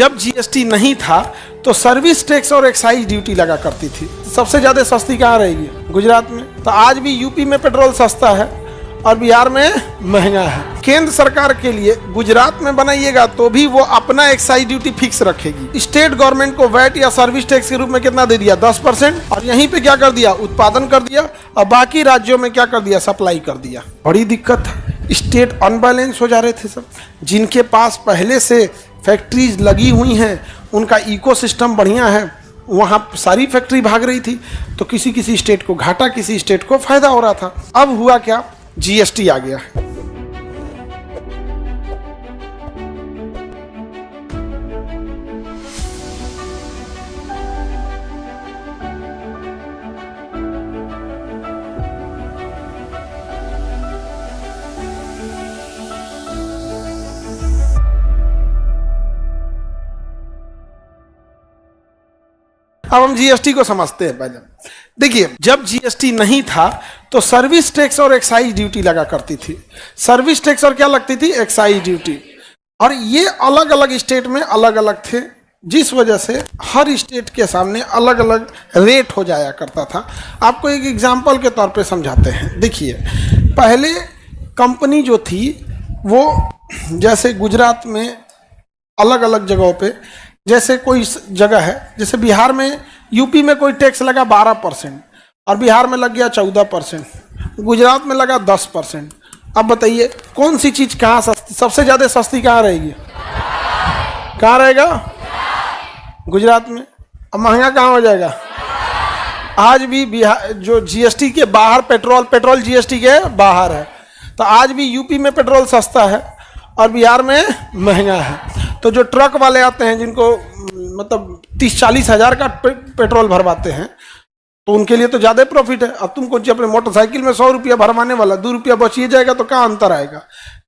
जब जीएसटी नहीं था तो सर्विस टैक्स और एक्साइज ड्यूटी लगा करती थी। सबसे ज्यादा सस्ती कहाँ रहेगी? गुजरात में। तो आज भी यूपी में पेट्रोल सस्ता है और बिहार में महंगा है। केंद्र सरकार के लिए गुजरात में बनाइएगा तो भी वो अपना एक्साइज ड्यूटी फिक्स रखेगी। स्टेट गवर्नमेंट को वैट या सर्विस टैक्स के रूप में कितना दे दिया? 10%। और यहीं पे क्या कर दिया? उत्पादन कर दिया। और बाकी राज्यों में क्या कर दिया? सप्लाई कर दिया। बड़ी दिक्कत है। स्टेट अनबैलेंस हो जा रहे थे सब। जिनके पास पहले से फैक्ट्रीज लगी हुई हैं, उनका इकोसिस्टम बढ़िया है, वहाँ सारी फैक्ट्री भाग रही थी, तो किसी किसी स्टेट को घाटा, किसी स्टेट को फायदा हो रहा था। अब हुआ क्या? जीएसटी आ गया। अब हम जीएसटी को समझते हैं। पहले देखिए, जब जीएसटी नहीं था तो सर्विस टैक्स और एक्साइज ड्यूटी लगा करती थी। सर्विस टैक्स और क्या लगती थी? Excise duty. और ये अलग अलग स्टेट में अलग अलग थे, जिस वजह से हर स्टेट के सामने अलग अलग रेट हो जाया करता था। आपको एक एग्जांपल के तौर पे समझाते हैं। देखिए, पहले कंपनी जो थी वो जैसे गुजरात में अलग अलग जगहों पे, जैसे कोई जगह है, जैसे बिहार में, यूपी में कोई टैक्स लगा 12% और बिहार में लग गया 14%, गुजरात में लगा 10%। अब बताइए कौन सी चीज़ कहाँ सस्ती, सबसे ज़्यादा सस्ती कहाँ रहेगी? कहाँ रहेगा? गुजरात में। अब महंगा कहाँ हो जाएगा? आज भी बिहार जो जीएसटी के बाहर पेट्रोल जीएसटी के बाहर है, तो आज भी यूपी में पेट्रोल सस्ता है और बिहार में महंगा है। तो जो ट्रक वाले आते हैं, जिनको मतलब 30-40 हज़ार का पेट्रोल भरवाते हैं, तो उनके लिए तो ज़्यादा प्रॉफिट है। अब तुमको अपने मोटरसाइकिल में 100 रुपया भरवाने वाला 2 रुपया बचिए जाएगा, तो कहाँ अंतर आएगा?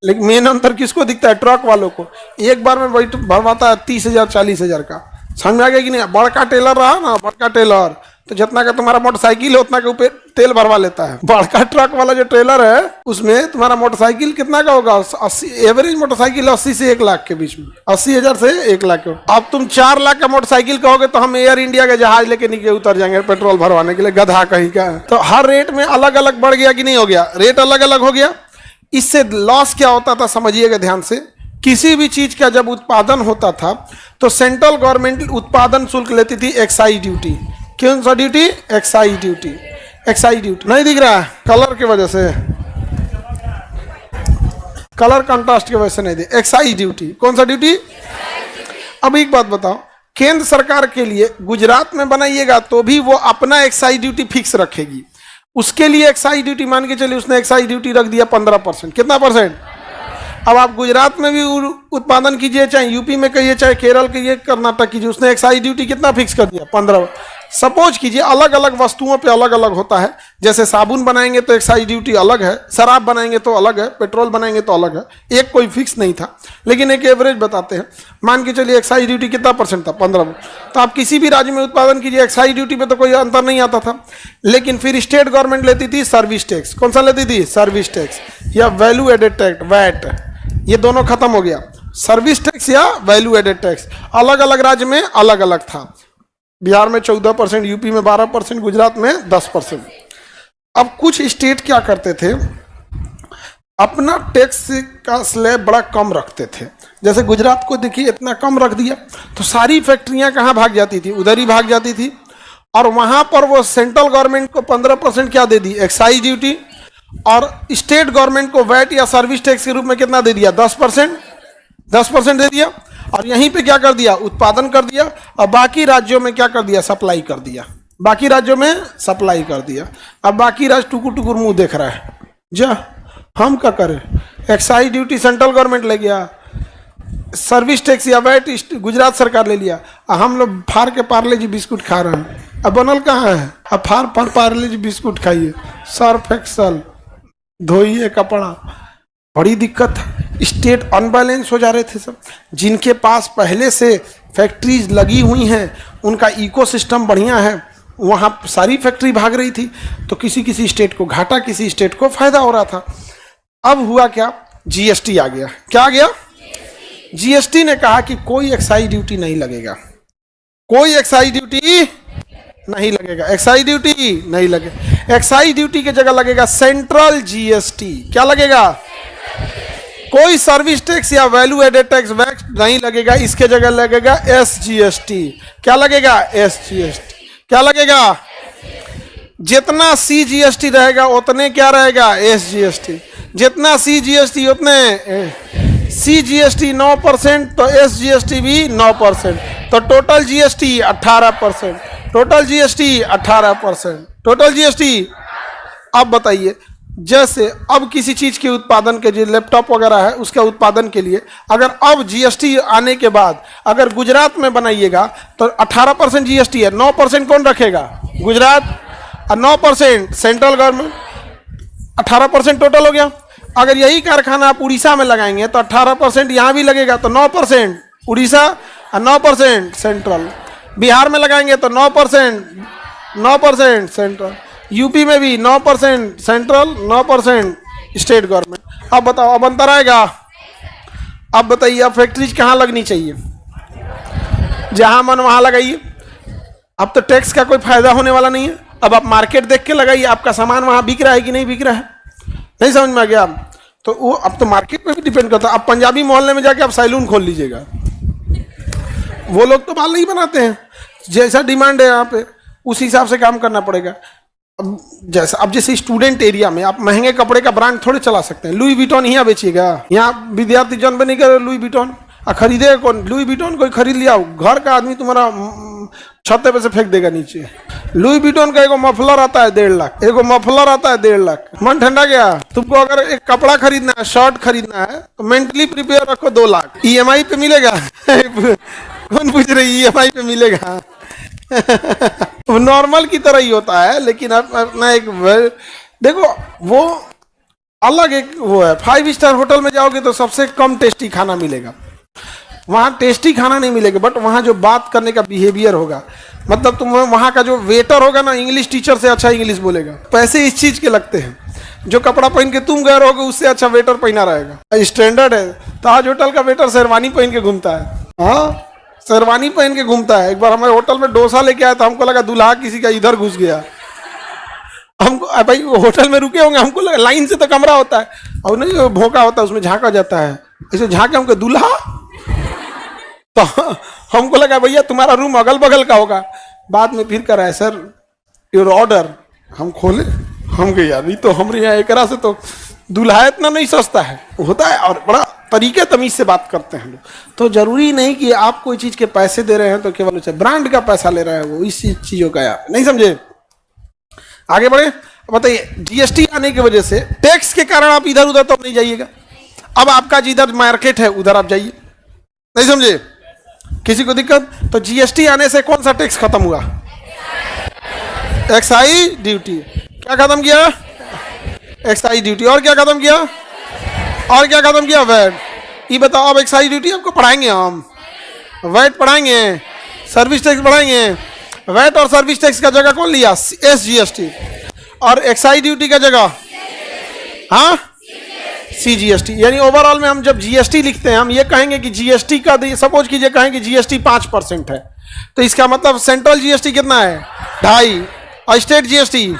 लेकिन मेन अंतर किसको दिखता है? ट्रक वालों को। एक बार में भरवाता है 30,000 40,000 का। समझ में आ गया कि नहीं? बड़का टेलर रहा ना, बड़का टेलर, तो जितना का तुम्हारा मोटरसाइकिल है उतना के ऊपर तेल भरवा लेता है। बड़का ट्रक वाला जो ट्रेलर है उसमें तुम्हारा मोटरसाइकिल कितना का होगा? 80, एवरेज मोटरसाइकिल 80 से 1 लाख के बीच में, 80,000 से 1 लाख के। अब तुम 4 लाख का मोटरसाइकिल कहोगे तो हम एयर इंडिया के जहाज लेके नीचे उतर जाएंगे पेट्रोल भरवाने के लिए, गधा कहीं का। तो हर रेट में अलग अलग बढ़ गया कि नहीं हो गया? रेट अलग अलग हो गया। इससे लॉस क्या होता था समझिएगा ध्यान से। किसी भी चीज का जब उत्पादन होता था तो सेंट्रल गवर्नमेंट उत्पादन शुल्क लेती थी, एक्साइज ड्यूटी। कौन सा duty? Excise duty. Excise duty नहीं दिख रहा है कलर की वजह से, कलर कंट्रास्ट की वजह से नहीं दिख। Excise duty. कौन सा ड्यूटी? अब एक बात बताओ, केंद्र सरकार के लिए गुजरात में बनाइएगा तो भी वो अपना एक्साइज ड्यूटी फिक्स रखेगी। उसके लिए एक्साइज ड्यूटी मान के चलिए, उसने एक्साइज ड्यूटी रख दिया 15%। कितना परसेंट? अब आप गुजरात में भी उत्पादन कीजिए, चाहे यूपी में कहिए, चाहे केरल कहिए, कर्नाटक कीजिए, उसने एक्साइज ड्यूटी कितना फिक्स कर दिया? 15। सपोज कीजिए अलग अलग वस्तुओं पे अलग अलग होता है। जैसे साबुन बनाएंगे तो एक्साइज ड्यूटी अलग है, शराब बनाएंगे तो अलग है, पेट्रोल बनाएंगे तो अलग है। एक कोई फिक्स नहीं था, लेकिन एक एवरेज बताते हैं। मान के चलिए एक्साइज ड्यूटी कितना परसेंट था? 15। तो आप किसी भी राज्य में उत्पादन कीजिए, एक्साइज ड्यूटी पे तो कोई अंतर नहीं आता था। लेकिन फिर स्टेट गवर्नमेंट लेती थी सर्विस टैक्स। कौन सा लेती थी? सर्विस टैक्स या वैल्यू एडेड टैक्स, वैट। ये दोनों खत्म हो गया। सर्विस टैक्स या वैल्यू एडेड टैक्स अलग अलग राज्य में अलग अलग था। बिहार में 14%, यूपी में 12%, गुजरात में 10%। अब कुछ स्टेट क्या करते थे, अपना टैक्स का स्लैब बड़ा कम रखते थे। जैसे गुजरात को देखिए इतना कम रख दिया, तो सारी फैक्ट्रियां कहाँ भाग जाती थी? उधर ही भाग जाती थी। और वहां पर वो सेंट्रल गवर्नमेंट को 15% क्या दे दी? Excise duty. और स्टेट गवर्नमेंट को वैट या सर्विस टैक्स के रूप में कितना दे दिया? 10%। 10% दे दिया। और यहीं पे क्या कर दिया? उत्पादन कर दिया। और बाकी राज्यों में क्या कर दिया? सप्लाई कर दिया। बाकी राज्यों में सप्लाई कर दिया। अब बाकी राज्य टुकुर टुकुर मुंह देख रहा है, जा हम क्या करें? एक्साइज ड्यूटी सेंट्रल गवर्नमेंट ले गया, सर्विस टैक्स या वैट गुजरात सरकार ले लिया। हम लोग फाड़ के पार्ले जी बिस्कुट खा रहे हैं। अब बनल कहाँ है? अब फाड़ पार्ले जी बिस्कुट खाइए, सर्फ एक्सल धोइए कपड़ा। बड़ी दिक्कत है। स्टेट अनबैलेंस हो जा रहे थे सब। जिनके पास पहले से फैक्ट्रीज लगी हुई हैं, उनका इकोसिस्टम बढ़िया है, वहाँ सारी फैक्ट्री भाग रही थी, तो किसी किसी स्टेट को घाटा, किसी स्टेट को फायदा हो रहा था। अब हुआ क्या? जीएसटी आ गया। क्या आ गया? जीएसटी ने कहा कि कोई एक्साइज ड्यूटी नहीं लगेगा, कोई एक्साइज ड्यूटी नहीं लगेगा, एक्साइज ड्यूटी नहीं लगेगा। एक्साइज ड्यूटी की जगह लगेगा सेंट्रल जीएसटी। क्या लगेगा? कोई सर्विस टैक्स या वैल्यू एडेड टैक्स वैक्स नहीं लगेगा, इसके जगह लगेगा एसजीएसटी। क्या लगेगा? एसजीएसटी। क्या लगेगा? जितना सीजीएसटी रहेगा उतने क्या रहेगा? एसजीएसटी। जितना सीजीएसटी उतने सीजीएसटी 9% तो एसजीएसटी भी 9%, तो total GST 18%, total GST 18%, total GST. अब बताइए, जैसे अब किसी चीज के उत्पादन के, जो लैपटॉप वगैरह है उसके उत्पादन के लिए अगर अब जीएसटी आने के बाद अगर गुजरात में बनाइएगा तो 18% जीएसटी है, 9% कौन रखेगा? गुजरात, और 9% सेंट्रल गवर्नमेंट, 18% टोटल हो गया। अगर यही कारखाना आप उड़ीसा में लगाएंगे तो 18% यहाँ भी लगेगा, तो 9% उड़ीसा और 9% सेंट्रल। बिहार में लगाएंगे तो 9% सेंट्रल। यूपी में भी 9% सेंट्रल, 9% स्टेट गवर्नमेंट। अब बताओ, अब अंतर आएगा? अब बताइए, अब फैक्ट्रीज कहाँ लगनी चाहिए? जहाँ मन वहाँ लगाइए। अब तो टैक्स का कोई फायदा होने वाला नहीं है। अब आप मार्केट देख के लगाइए, आपका सामान वहाँ बिक रहा है कि नहीं बिक रहा है। नहीं समझ में आ गया? तो वो अब तो मार्केट पे भी डिपेंड करता है। अब पंजाबी मोहल्ले में जाके आप सैलून खोल लीजिएगा, वो लोग तो बाल नहीं बनाते हैं, जैसा डिमांड है यहाँ पे उस हिसाब से काम करना पड़ेगा। अब जैसे स्टूडेंट एरिया में आप महंगे कपड़े का ब्रांड थोड़े चला सकते हैं। लुई विटॉन यहाँ बेचिएगा? यहाँ विद्यार्थी जन बनी कर लुई विटॉन खरीदे कौन? लुई विटॉन कोई खरीद लिया, घर का आदमी तुम्हारा छत्ते पे से फेंक देगा नीचे। लुई विटॉन का एगो मफलर आता है 1.5 लाख, एगो मफलर आता है 1.5 लाख। मन ठंडा गया? तुमको अगर एक कपड़ा खरीदना है, शर्ट खरीदना है तो मेंटली प्रिपेयर रखो 2 लाख। ईएमआई पे मिलेगा? कौन पूछ रही ईएमआई पे मिलेगा? नॉर्मल की तरह ही होता है, लेकिन अपना एक देखो, वो अलग एक वो है। 5 स्टार होटल में जाओगे तो सबसे कम टेस्टी खाना मिलेगा, वहाँ टेस्टी खाना नहीं मिलेगा, बट वहाँ जो बात करने का बिहेवियर होगा, मतलब तुम वहाँ का जो वेटर होगा ना, इंग्लिश टीचर से अच्छा इंग्लिश बोलेगा। पैसे इस चीज़ के लगते हैं, जो कपड़ा पहन के तुम गए रहोगे उससे अच्छा वेटर पहना रहेगा। स्टैंडर्ड है। ताज होटल का वेटर शेरवानी पहन के घूमता है। हाँ, शेरवानी पहन के घूमता है। एक बार हमारे होटल में डोसा लेके आया था, हमको लगा दूल्हा किसी का इधर घुस गया। हमको भाई होटल में रुके होंगे, हमको लगा लाइन से तो कमरा होता है और नहीं भोंका होता है, उसमें झांका जाता है। ऐसे झांके हमको दूल्हा, तो हमको लगा भैया तुम्हारा रूम अगल बगल का होगा। बाद में फिर कराए, सर योर ऑर्डर। हम खोले, हम गए यार, तो हमारे यहाँ एक से तो दूल्हा इतना नहीं सस्ता है, होता है। और बड़ा तरीके तमीज से बात करते हैं लोग। तो जरूरी नहीं कि आप कोई चीज के पैसे दे रहे हैं तो केवल उसे ब्रांड का पैसा ले रहे हैं, वो इस चीजों का यार नहीं समझे। आगे बढ़े, बताइए, जीएसटी आने की वजह से टैक्स के कारण आप इधर उधर तो नहीं जाइएगा। अब आपका जिधर मार्केट है उधर आप जाइए, नहीं समझे? किसी को दिक्कत? तो जीएसटी आने से कौन सा टैक्स खत्म हुआ? Excise duty. क्या खत्म किया? Excise duty. और क्या खत्म किया? और क्या खत्म किया? वैट। ये बताओ, अब एक्साइज ड्यूटी आपको पढ़ाएंगे, हम वैट पढ़ाएंगे, सर्विस टैक्स पढ़ाएंगे। वैट और सर्विस टैक्स का जगह कौन लिया? एसजीएसटी। और एक्साइज ड्यूटी का जगह हाँ सीजीएसटी। यानी ओवरऑल में हम जब जीएसटी लिखते हैं, हम ये कहेंगे कि जीएसटी का, सपोज कीजिए कहें कि जीएसटी 5% है, तो इसका मतलब सेंट्रल जीएसटी कितना है? 2.5, और स्टेट जीएसटी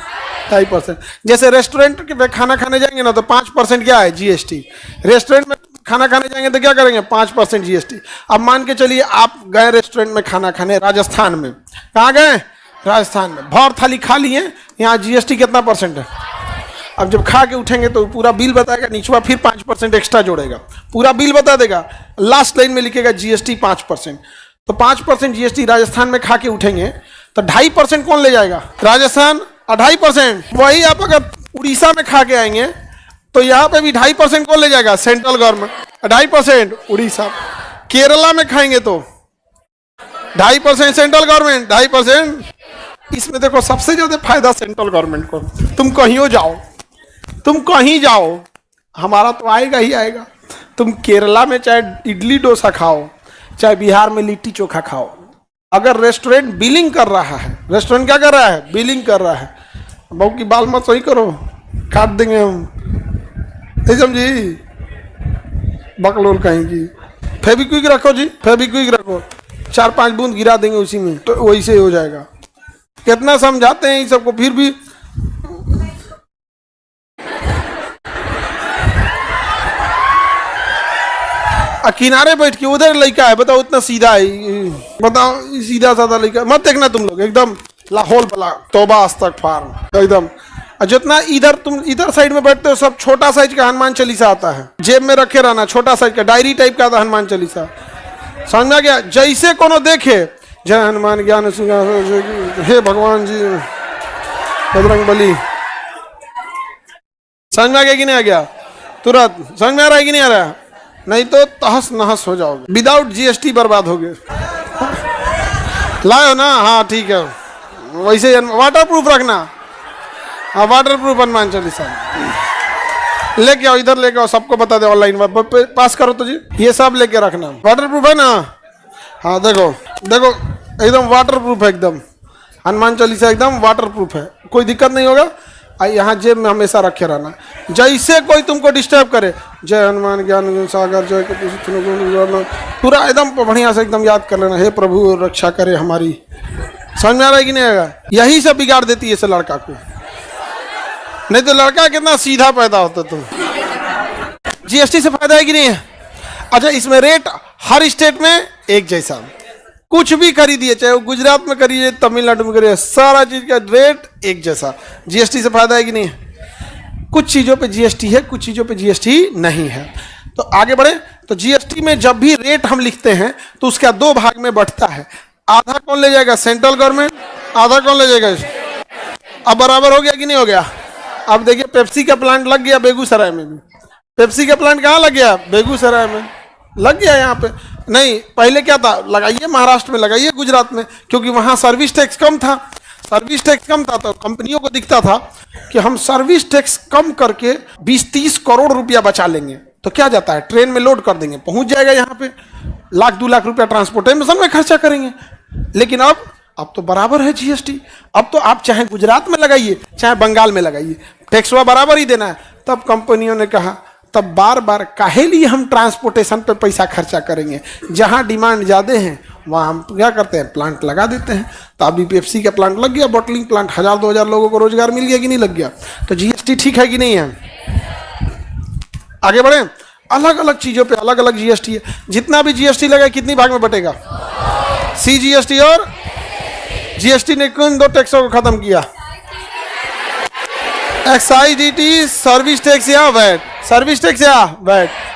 2.5%। जैसे रेस्टोरेंट में खाना खाने जाएंगे ना तो 5% क्या है? जीएसटी। रेस्टोरेंट में खाना खाने जाएंगे तो क्या करेंगे? 5% जीएसटी। अब मान के चलिए आप गए रेस्टोरेंट में खाना खाने राजस्थान में, कहाँ गए? राजस्थान में। भर थाली खा लिए, यहाँ जीएसटी कितना % है? अब जब खा के उठेंगे तो पूरा बिल बताएगा, नीचवा फिर 5% एक्स्ट्रा जोड़ेगा, पूरा बिल बता देगा। लास्ट लाइन में लिखेगा जीएसटी 5%। तो 5% जीएसटी राजस्थान में खा के उठेंगे तो 2.5% कौन ले जाएगा? राजस्थान। 2.5% वही आप अगर उड़ीसा में खा के आएंगे तो यहाँ पे भी 2.5% कौन ले जाएगा? Central government. 2.5% उड़ीसा। केरला में खाएंगे तो 2.5% सेंट्रल गवर्नमेंट, 2.5%। इसमें देखो सबसे ज्यादा फायदा सेंट्रल गवर्नमेंट को। तुम कहीं जाओ, तुम कहीं जाओ, हमारा तो आएगा ही आएगा। तुम केरला में चाहे इडली डोसा खाओ, चाहे बिहार में लिट्टी चोखा खाओ, अगर रेस्टोरेंट बिलिंग कर रहा है, रेस्टोरेंट क्या कर रहा है? बिलिंग कर रहा है। बहू की बाल मत सही करो, काट देंगे हम, नहीं समझी? बकलोल कहेंगी। फेविक्विक रखो जी, फेविक्विक रखो, 4-5 बूंद गिरा देंगे उसी में तो वही से हो जाएगा। कितना समझाते हैं इन सबको फिर भी। किनारे बैठ के उधर लड़का है, बताओ इतना सीधा है, बताओ सीधा साधा लड़का मत देखना तुम लोग, एकदम लाहौल बला तौबा अस्तगफार एकदम। जितना इधर तुम इधर साइड में बैठते हो सब छोटा साइज का हनुमान चालीसा आता है, जेब में रखे रहना, छोटा साइज का डायरी टाइप का आता है हनुमान चालीसा, समझ में आ गया। जैसे कोनो देखे जय हनुमान ज्ञान हे भगवान जी बजरंग बली, समझ में आ गया कि नहीं आ गया, तुरंत समझ में आ रहा है कि नहीं आ रहा है, नहीं तो तहस नहस हो जाओगे, विदाउट जीएसटी बर्बाद हो गए। लाओ ना, हाँ ठीक है, वैसे वाटर प्रूफ रखना, हाँ वाटर प्रूफ हनुमान चालीसा लेके आओ, इधर लेके आओ, सबको बता दे ऑनलाइन पास करो तो जी, ये सब लेके रखना, वाटर प्रूफ है ना। हाँ देखो देखो एकदम वाटर प्रूफ है, एकदम हनुमान चालीसा एकदम वाटर प्रूफ है, कोई दिक्कत नहीं होगा। यहाँ जेब में हमेशा रखे रहना, जैसे कोई तुमको डिस्टर्ब करे जय हनुमान ज्ञान सागर जय पूरा एकदम बढ़िया से एकदम याद कर लेना, हे प्रभु रक्षा करे हमारी। समझ में आ रहा है कि नहीं आएगा, यही सब बिगाड़ देती है इसे लड़का को, नहीं तो लड़का कितना सीधा पैदा होता। तुम जीएसटी से फायदा है कि नहीं है। अच्छा इसमें रेट हर स्टेट में एक जैसा, कुछ भी खरीदिए चाहे वो गुजरात में करिए तमिलनाडु में करिए, सारा चीज का रेट एक जैसा। जीएसटी से फायदा है कि नहीं है। कुछ चीजों पे जीएसटी है, कुछ चीजों पे जीएसटी नहीं है। तो आगे बढ़े तो जीएसटी में जब भी रेट हम लिखते हैं तो उसका 2 भाग में बढ़ता है, आधा कौन ले जाएगा, सेंट्रल गवर्नमेंट, आधा कौन ले जाएगा। अब बराबर हो गया कि नहीं हो गया। अब देखिए पेप्सी का प्लांट लग गया बेगूसराय में भी, पेप्सी का प्लांट कहाँ लग गया, बेगूसराय में लग गया। यहाँ पे नहीं, पहले क्या था, लगाइए महाराष्ट्र में, लगाइए गुजरात में, क्योंकि वहाँ सर्विस टैक्स कम था, सर्विस टैक्स कम था तो कंपनियों को दिखता था कि हम सर्विस टैक्स कम करके 20-30 करोड़ रुपया बचा लेंगे, तो क्या जाता है ट्रेन में लोड कर देंगे, पहुंच जाएगा यहाँ पे, 1-2 लाख रुपया ट्रांसपोर्टेशन में खर्चा करेंगे। लेकिन अब तो बराबर है जीएसटी, अब तो आप चाहे गुजरात में लगाइए चाहे बंगाल में लगाइए, टैक्स बराबर ही देना है। तब कंपनियों ने कहा, तब बार बार काहे लिए हम ट्रांसपोर्टेशन पे पैसा खर्चा करेंगे, जहां डिमांड ज़्यादा है वहां हम क्या करते हैं, प्लांट लगा देते हैं। तो अभी पेप्सी का प्लांट लग गया, बॉटलिंग प्लांट, 1000-2000 लोगों को रोजगार मिल गया कि नहीं लग गया। तो जीएसटी ठीक है कि नहीं है। आगे बढ़े, अलग अलग चीज़ों पे अलग अलग जीएसटी है। जितना भी जीएसटी लगा कितनी भाग में बटेगा, सीजीएसटी और जीएसटी ने किन 2 टैक्सों को खत्म किया, एक्साइज ड्यूटी, सर्विस टैक्स या वैट, सर्विस टैक्स या वैट।